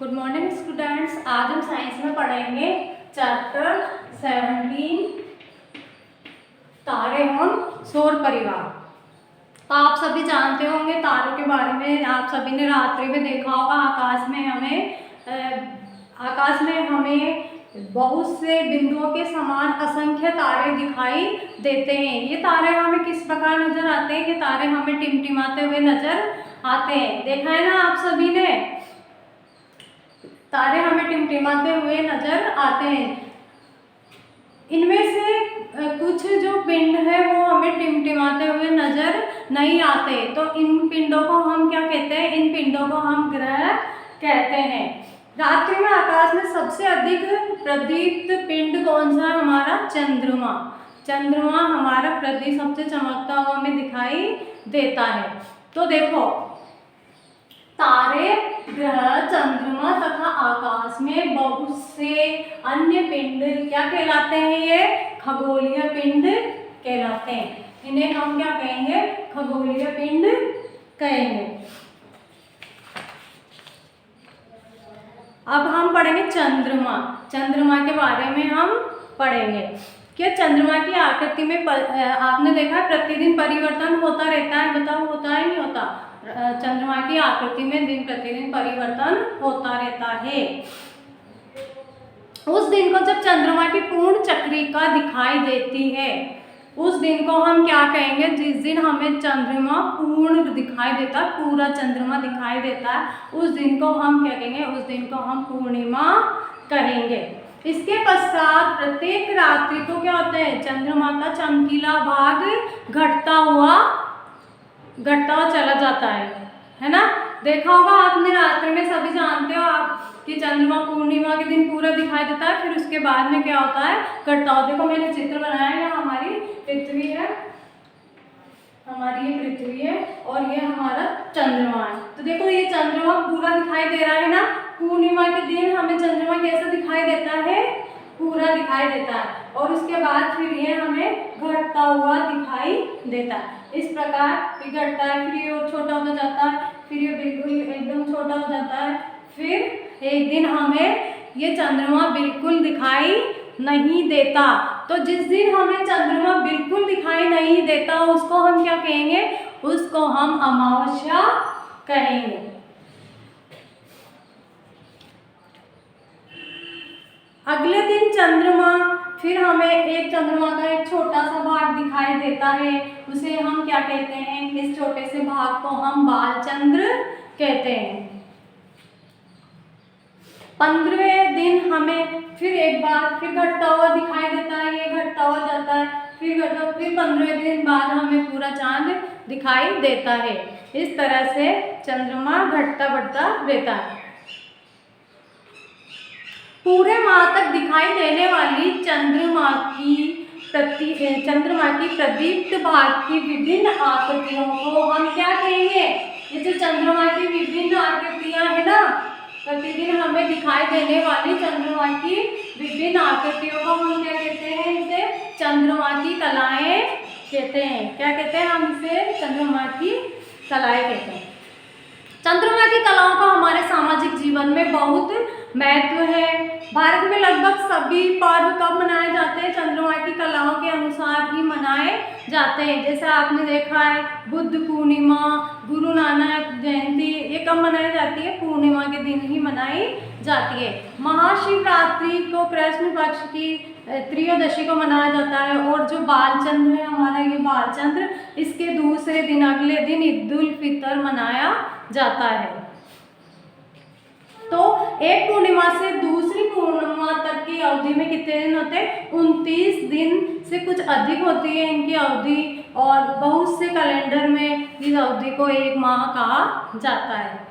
Good morning students. आज हम science में पढ़ेंगे चैप्टर 17 तारे और सौर परिवार। तो आप सभी जानते होंगे तारों के बारे में। आप सभी ने रात्रि में देखा होगा आकाश में हमें बहुत से बिंदुओं के समान असंख्य तारे दिखाई देते हैं। ये तारे हमें किस प्रकार नजर आते हैं? ये तारे हमें टिमटिमाते हुए नजर आते हैं। देखा है ना आप सभी ने, तारे हमें टिमटिमाते हुए नजर आते हैं। इनमें से कुछ जो पिंड है वो हमें टिमटिमाते हुए नजर नहीं आते। तो इन पिंडों को हम क्या कहते हैं? इन पिंडों को हम ग्रह कहते हैं। रात्रि में आकाश में सबसे अधिक प्रदीप्त पिंड कौन सा है? हमारा चंद्रमा। चंद्रमा हमारा प्रदीप सबसे चमकता हुआ हमें दिखाई देता है। तो देखो, तारे, ग्रह, चंद्रमा तथा आकाश में बहुत से अन्य पिंड क्या कहलाते हैं? ये खगोलीय पिंड कहलाते हैं। इन्हें हम क्या कहेंगे? खगोलीय पिंड कहेंगे। अब हम पढ़ेंगे चंद्रमा। चंद्रमा के बारे में हम पढ़ेंगे कि चंद्रमा की आकृति में आपने देखा है प्रतिदिन परिवर्तन होता रहता है। बताओ, होता है नहीं होता? चंद्रमा की आकृति में दिन प्रतिदिन परिवर्तन होता रहता है। उस दिन को जब चंद्रमा की पूर्ण चक्रिका दिखाई देती है, उस दिन को हम क्या कहेंगे? जिस दिन हमें चंद्रमा पूर्ण दिखाई देता है, पूरा चंद्रमा दिखाई देता है, उस दिन को हम क्या कहेंगे? उस दिन को हम पूर्णिमा कहेंगे। इसके पश्चात प्रत्येक रात्रि को क्या होता है? चंद्रमा का चमकीला भाग घटता हुआ चला जाता है ना? देखा होगा आपने, रात्रि में सभी जानते हो आप कि चंद्रमा पूर्णिमा के दिन पूरा दिखाई देता है, फिर उसके बाद में क्या होता है? घटता हुआ। देखो मैंने चित्र बनाया है, हमारी पृथ्वी है, हमारी ये पृथ्वी है और ये हमारा चंद्रमा है। तो देखो ये चंद्रमा पूरा दिखाई दे रहा है ना। पूर्णिमा के दिन हमें चंद्रमा कैसा दिखाई देता है? पूरा दिखाई देता है। और उसके बाद फिर ये हमें घटता हुआ दिखाई देता है। इस प्रकार ये घटता है, फिर ये छोटा होता जाता है, फिर ये बिल्कुल एकदम छोटा हो जाता है। फिर एक दिन हमें ये चंद्रमा बिल्कुल दिखाई नहीं देता। तो जिस दिन हमें चंद्रमा बिल्कुल दिखाई नहीं देता, उसको हम क्या कहेंगे? उसको हम अमावस्या कहेंगे। अगले दिन चंद्रमा, फिर हमें एक चंद्रमा का एक छोटा सा भाग दिखाई देता है, उसे हम क्या कहते हैं? इस छोटे से भाग को हम बालचंद्र कहते हैं। 15वें दिन हमें फिर एक बार फिर घटता हुआ दिखाई देता है, ये घटता हुआ जाता है, फिर 15वें दिन बाद हमें पूरा चांद दिखाई देता है। इस तरह से चंद्रमा घटता बढ़ता रहता है। पूरे माह तक दिखाई देने वाली चंद्रमा की प्रदीप्त भाग की विभिन्न आकृतियों को हम क्या कहेंगे? ये जो चंद्रमा की विभिन्न आकृतियां है ना, प्रतिदिन हमें दिखाई देने वाली चंद्रमा की विभिन्न आकृतियों को हम क्या कहते हैं? इसे चंद्रमा की कलाएं कहते हैं। क्या कहते हैं हम इसे? चंद्रमा की कलाएं कहते हैं। चंद्रमा की कलाओं का हमारे सामाजिक जीवन में बहुत महत्व है। भारत में लगभग सभी पर्व कब मनाए जाते हैं? चंद्रमा की कलाओं के अनुसार ही मनाए जाते हैं। जैसे आपने देखा है बुद्ध पूर्णिमा, गुरु नानक जयंती, ये कब मनाई जाती है? पूर्णिमा के दिन ही मनाई जाती है। महाशिवरात्रि को कृष्ण पक्ष की त्रयोदशी को मनाया जाता है। और जो बालचंद्र है हमारा, ये बालचंद्र, इसके दूसरे दिन अगले दिन ईद उल फितर मनाया जाता है। तो एक पूर्णिमा से दूसरी पूर्णिमा तक की अवधि में कितने दिन होते हैं? 29 दिन से कुछ अधिक होती है इनकी अवधि, और बहुत से कैलेंडर में इस अवधि को एक माह कहा जाता है।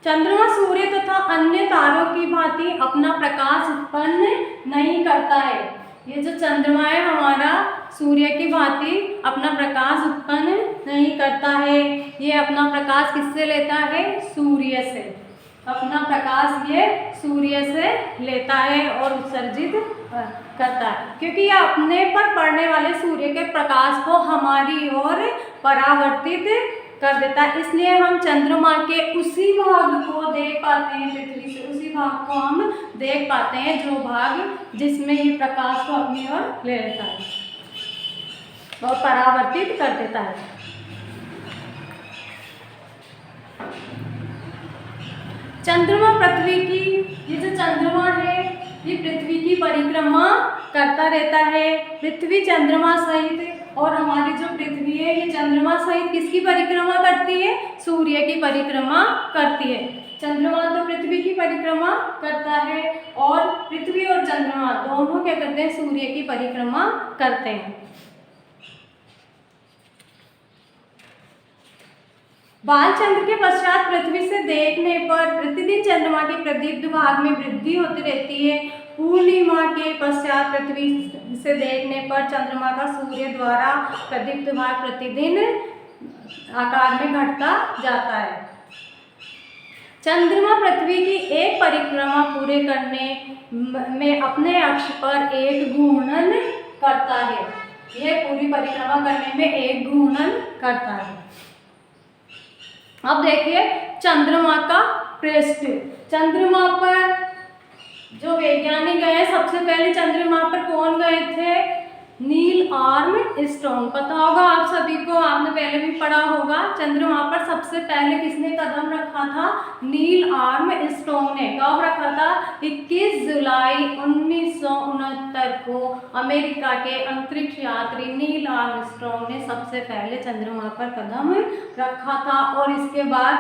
चंद्रमा सूर्य तथा अन्य तारों की भांति अपना प्रकाश उत्पन्न नहीं करता है। ये जो चंद्रमा है हमारा, सूर्य की भांति अपना प्रकाश उत्पन्न नहीं करता है। ये अपना प्रकाश किससे लेता है? सूर्य से। अपना प्रकाश ये सूर्य से लेता है और उत्सर्जित करता है, क्योंकि ये अपने पर पड़ने वाले सूर्य के प्रकाश को हमारी ओर परावर्तित कर देता है, इसलिए हम चंद्रमा के उसी भाग को देख पाते हैं, पृथ्वी से उसी भाग को हम देख पाते हैं जो भाग जिसमें ये प्रकाश को अपनी ओर ले लेता है और परावर्तित कर देता है। चंद्रमा पृथ्वी की, ये जो चंद्रमा है ये पृथ्वी की परिक्रमा करता रहता है। पृथ्वी चंद्रमा सहित, और हमारी जो पृथ्वी है ये चंद्रमा सहित किसकी परिक्रमा करती है? सूर्य की परिक्रमा करती है। चंद्रमा तो पृथ्वी की परिक्रमा करता है और पृथ्वी और चंद्रमा दोनों क्या करते हैं? सूर्य की परिक्रमा करते हैं। बालचंद्र के पश्चात पृथ्वी से देखने पर प्रतिदिन चंद्रमा के प्रदीप्त भाग में वृद्धि होती रहती है। पूर्णिमा के पश्चात पृथ्वी से देखने पर चंद्रमा का सूर्य द्वारा प्रदीप्त भाग प्रतिदिन आकार में घटता जाता है। चंद्रमा पृथ्वी की एक परिक्रमा पूरे करने में अपने अक्ष पर एक घूर्णन करता है। यह पूरी परिक्रमा करने में एक घूर्णन करता है। अब देखिए चंद्रमा का पृष्ठ। चंद्रमा पर जो वैज्ञानिक गए, सबसे पहले चंद्रमा पर कौन गए थे? Neil Armstrong. पता होगा आप सभी को, आपने पहले भी पढ़ा होगा। चंद्रमा पर सबसे पहले किसने कदम रखा था? नील आर्मस्ट्रॉन्ग ने। कब रखा था? 21 जुलाई 1969 को अमेरिका के अंतरिक्ष यात्री नील आर्मस्ट्रॉन्ग ने सबसे पहले चंद्रमा पर कदम रखा था। और इसके बाद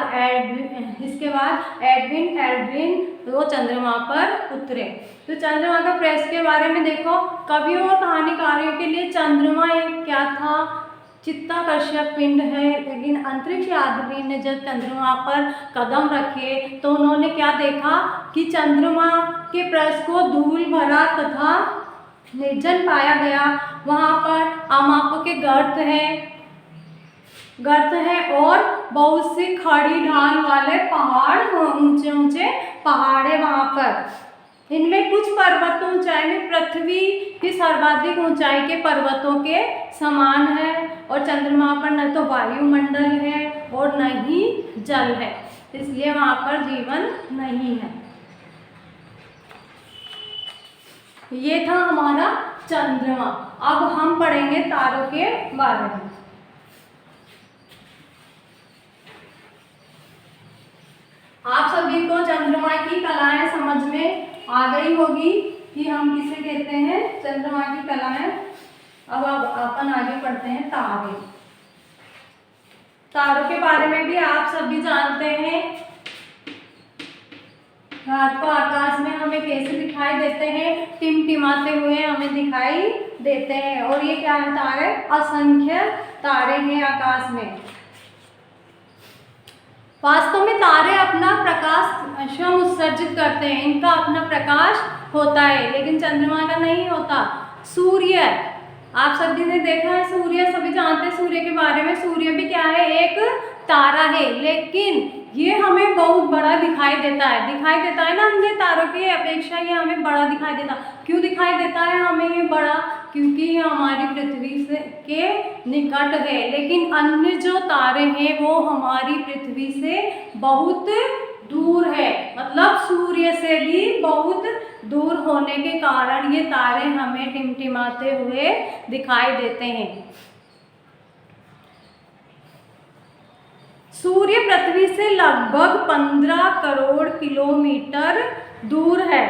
एडविन एल्ड्रिन वो चंद्रमा पर उतरे। तो चंद्रमा का पृष्ठ के बारे में देखो, कवियों और कहानीकारों के लिए चंद्रमा एक क्या था? चित्ताकर्षक पिंड है। लेकिन अंतरिक्ष यात्री ने जब चंद्रमा पर कदम रखे तो उन्होंने क्या देखा कि चंद्रमा के पृष्ठ को धूल भरा तथा निर्जन पाया गया। वहाँ पर आमाकों के गर्त है और बहुत से खड़ी ढाल वाले पहाड़, ऊंचे ऊंचे पहाड़ है वहाँ पर। इनमें कुछ पर्वत ऊंचाई में पृथ्वी की सर्वाधिक ऊंचाई के पर्वतों के समान है। और चंद्रमा पर न तो वायुमंडल है और न ही जल है, इसलिए वहाँ पर जीवन नहीं है। ये था हमारा चंद्रमा। अब हम पढ़ेंगे तारों के बारे में। आप सभी को चंद्रमा की कलाएं समझ में आ गई होगी कि हम किसे कहते हैं? चंद्रमा की कलाएं। अब अपन आगे पढ़ते हैं तारे। तारों के बारे में भी आप सभी जानते हैं। रात को आकाश में हमें कैसे दिखाई देते हैं? टिमटिमाते हुए हमें दिखाई देते हैं। और ये क्या है? तारे। असंख्य तारे हैं आकाश में। वास्तव में तारे अपना प्रकाश स्वयं उत्सर्जित करते हैं, इनका अपना प्रकाश होता है, लेकिन चंद्रमा का नहीं होता। सूर्य, आप सभी ने देखा है सूर्य, सभी जानते हैं सूर्य के बारे में। सूर्य भी क्या है? एक तारा है, लेकिन ये हमें बहुत बड़ा दिखाई देता है ना अन्य तारों की अपेक्षा ये हमें बड़ा दिखाई देता। क्यों दिखाई देता है हमें ये बड़ा? क्योंकि ये हमारी पृथ्वी से के निकट है। लेकिन अन्य जो तारे हैं वो हमारी पृथ्वी से बहुत दूर है, मतलब सूर्य से भी बहुत दूर होने के कारण ये तारे हमें टिमटिमाते हुए दिखाई देते हैं। सूर्य पृथ्वी से लगभग 15 करोड़ किलोमीटर दूर है।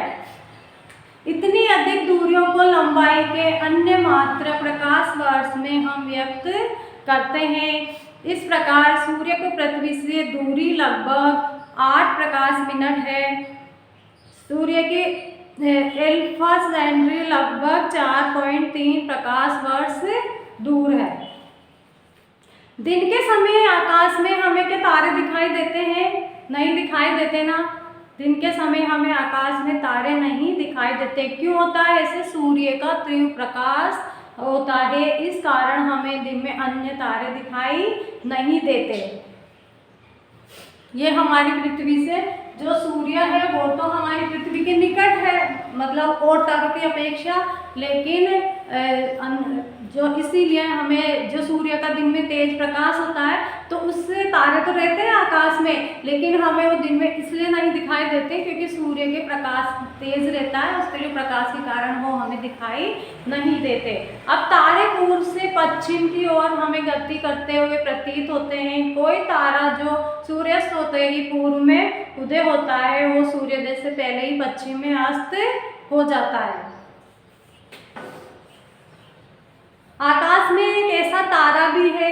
इतनी अधिक दूरियों को लंबाई के अन्य मात्रा प्रकाश वर्ष में हम व्यक्त करते हैं। इस प्रकार सूर्य को पृथ्वी से दूरी लगभग 8 प्रकाश मिनट है। सूर्य के एल्फा सेंट्री लगभग 4.3 प्रकाश वर्ष दूर है। दिन के समय आकाश में हमें क्या तारे दिखाई देते हैं? नहीं दिखाई देते ना। दिन के समय हमें आकाश में तारे नहीं दिखाई देते। क्यों होता है ऐसे? सूर्य का तीव्र प्रकाश होता है, इस कारण हमें दिन में अन्य तारे दिखाई नहीं देते। ये हमारी पृथ्वी से जो सूर्य है वो तो हमारी पृथ्वी के निकट है, मतलब और तारों की अपेक्षा, लेकिन जो इसीलिए हमें जो सूर्य का दिन में तेज प्रकाश होता है तो उससे तारे तो रहते हैं आकाश में, लेकिन हमें वो दिन में इसलिए नहीं दिखाई देते क्योंकि सूर्य के प्रकाश तेज रहता है, उसके लिए प्रकाश के कारण वो हमें दिखाई नहीं देते। अब तारे पूर्व से पश्चिम की ओर हमें गति करते हुए प्रतीत होते हैं। कोई तारा जो सूर्यास्त होते ही पूर्व में उदय होता है वो सूर्योदय से पहले ही पश्चिम में अस्त हो जाता है। आकाश में एक ऐसा तारा भी है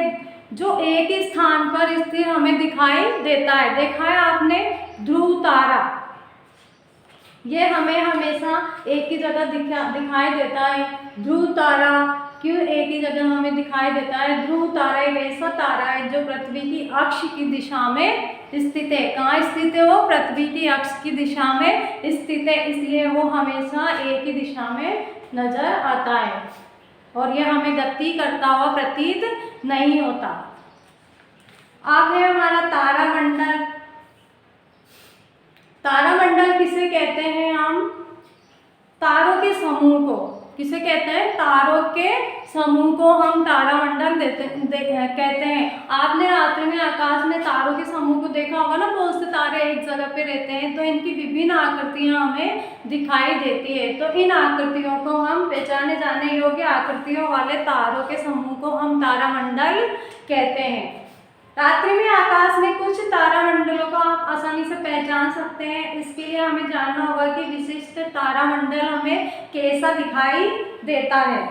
जो एक ही स्थान पर स्थिर हमें दिखाई देता है। देखा है आपने ध्रुव तारा, ये हमें हमेशा एक ही जगह दिखाई देता है। ध्रुव तारा क्यों एक ही जगह हमें दिखाई देता है? ध्रुव तारा एक ऐसा तारा है जो पृथ्वी की अक्ष की दिशा में स्थित है। कहाँ स्थित है वो? पृथ्वी की अक्ष की दिशा में स्थित है, इसलिए वो हमेशा एक ही दिशा में नजर आता है और यह हमें गति करता हुआ प्रतीत नहीं होता। अब है हमारा तारामंडल। तारामंडल किसे कहते हैं हम? तारों के समूह को। किसे कहते हैं? तारों के समूह को हम तारामंडल कहते हैं। आपने रात्रि में आकाश में तारों के समूह को देखा होगा ना, बहुत से तारे एक जगह पे रहते हैं तो इनकी विभिन्न आकृतियां हमें दिखाई देती है। तो इन आकृतियों को हम पहचाने जाने योग्य आकृतियों वाले तारों के समूह को हम तारामंडल कहते हैं। रात्रि में आकाश में कुछ तारामंडलों को आप आसानी से पहचान सकते हैं। इसके लिए हमें जानना होगा कि विशिष्ट तारामंडल हमें कैसा दिखाई देता है।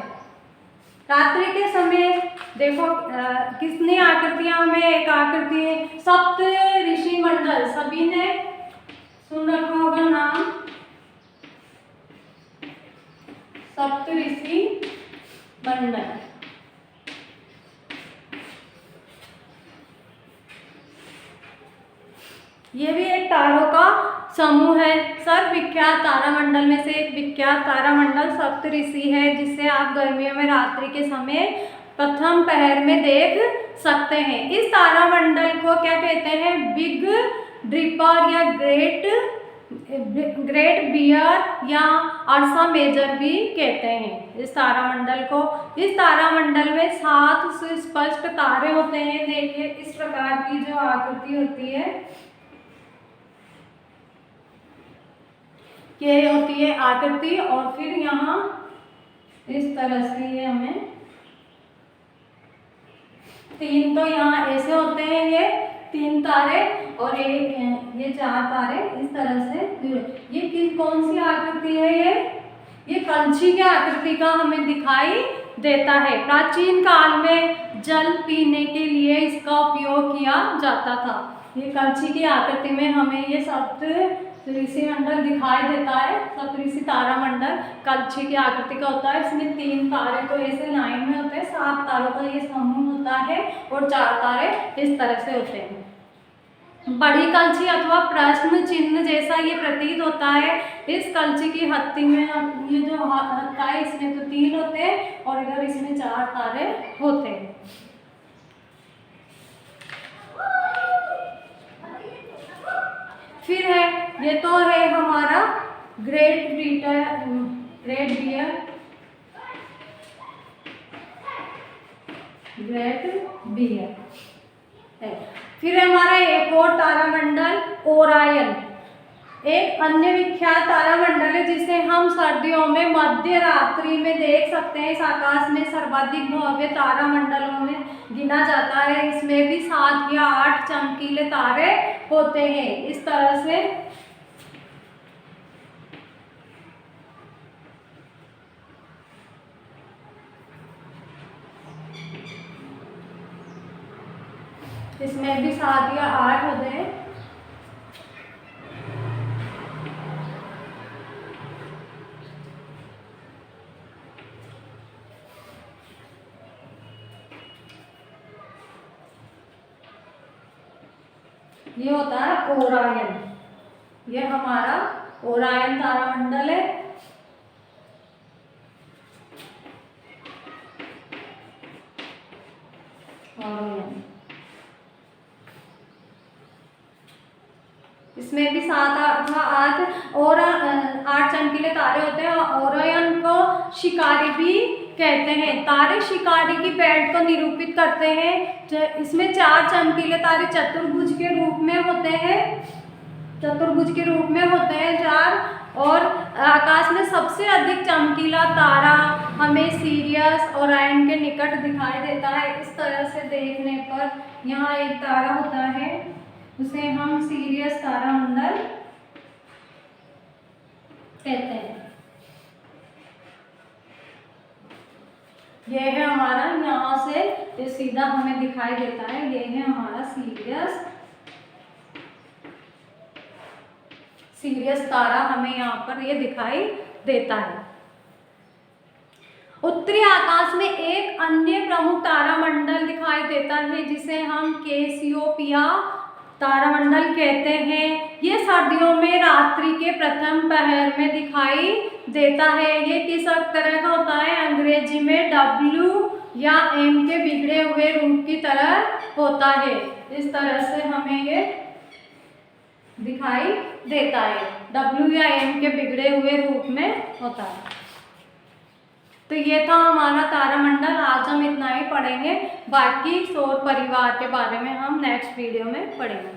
रात्रि के समय देखो कितनी आकृतियां हमें, एक आकृति है सप्त ऋषि मंडल, सभी ने सुन रखा होगा नाम, सप्त ऋषि मंडल। ये भी एक तारों का समूह है। सर्वविख्यात तारामंडल में से एक विख्यात तारामंडल सप्तऋषि है, जिसे आप गर्मियों में रात्रि के समय प्रथम पहर में देख सकते हैं। इस तारामंडल को क्या कहते हैं? बिग डिपर या ग्रेट बियर या अर्सा मेजर भी कहते हैं इस तारामंडल को। इस तारामंडल में 7 सुस्पष्ट तारे होते हैं। देखिए इस प्रकार की जो आकृति होती है, ये होती है आकृति, और फिर यहाँ इस तरह से ये हमें 3 तो यहाँ ऐसे होते हैं, ये 3 तारे और ये 4 तारे इस तरह से। ये कौन सी आकृति है? ये कलछी की आकृति का हमें दिखाई देता है। प्राचीन काल में जल पीने के लिए इसका उपयोग किया जाता था। ये कलछी की आकृति में हमें ये सप्त ऋषि मंडल दिखाई देता है। सप्तऋषि तारामंडल कलछी की आकृति का होता है। इसमें 3 तारे तो ऐसे लाइन में होते हैं, 7 तारों का ये समूह होता है और 4 तारे इस तरह से होते हैं। बड़ी कलछी अथवा प्रश्न चिन्ह जैसा ये प्रतीत होता है। इस कलछी की हत्ती में ये जो हत्ता है इसमें तो 3 होते हैं और इधर इसमें 4 तारे होते हैं। फिर है, ये तो है हमारा ग्रेट बियर है। फिर हमारा एक और तारामंडल ओरायन, एक अन्य विख्यात तारामंडल है जिसे हम सर्दियों में मध्य रात्रि में देख सकते हैं। इस आकाश में सर्वाधिक भव्य तारामंडलों में गिना जाता है। इसमें भी 7 या 8 चमकीले तारे होते हैं इस तरह से। इसमें भी 7 या 8 होते हैं। ये होता है ओरायन, ये हमारा ओरायन तारामंडल है। इसमें भी 7 अथवा 8 और 8 चमकीले तारे होते हैं। ओरायन को शिकारी भी कहते हैं। तारे शिकारी की बेल्ट को निरूपित करते हैं। इसमें 4 चमकीले तारे चतुर्भुज के रूप में होते हैं, चतुर्भुज के रूप में होते हैं 4। और आकाश में सबसे अधिक चमकीला तारा हमें सीरियस ओरायन के निकट दिखाई देता है। इस तरह से देखने पर यहाँ एक तारा होता है, उसे हम सीरियस तारामंडल कहते हैं। ये है हमारा, यहाँ से ये सीधा हमें दिखाई देता है, ये है हमारा सीरियस तारा हमें यहाँ पर ये दिखाई देता है। उत्तरी आकाश में एक अन्य प्रमुख तारामंडल दिखाई देता है जिसे हम कैसियोपिया तारामंडल कहते हैं। ये सर्दियों में रात्रि के प्रथम पहर में दिखाई देता है। ये किस तरह का होता है? अंग्रेजी में W या M के बिगड़े हुए रूप की तरह होता है। इस तरह से हमें ये दिखाई देता है, W या M के बिगड़े हुए रूप में होता है। तो ये था हमारा तारामंडल। आज हम इतना ही पढ़ेंगे, बाकी सौर परिवार के बारे में हम नेक्स्ट वीडियो में पढ़ेंगे।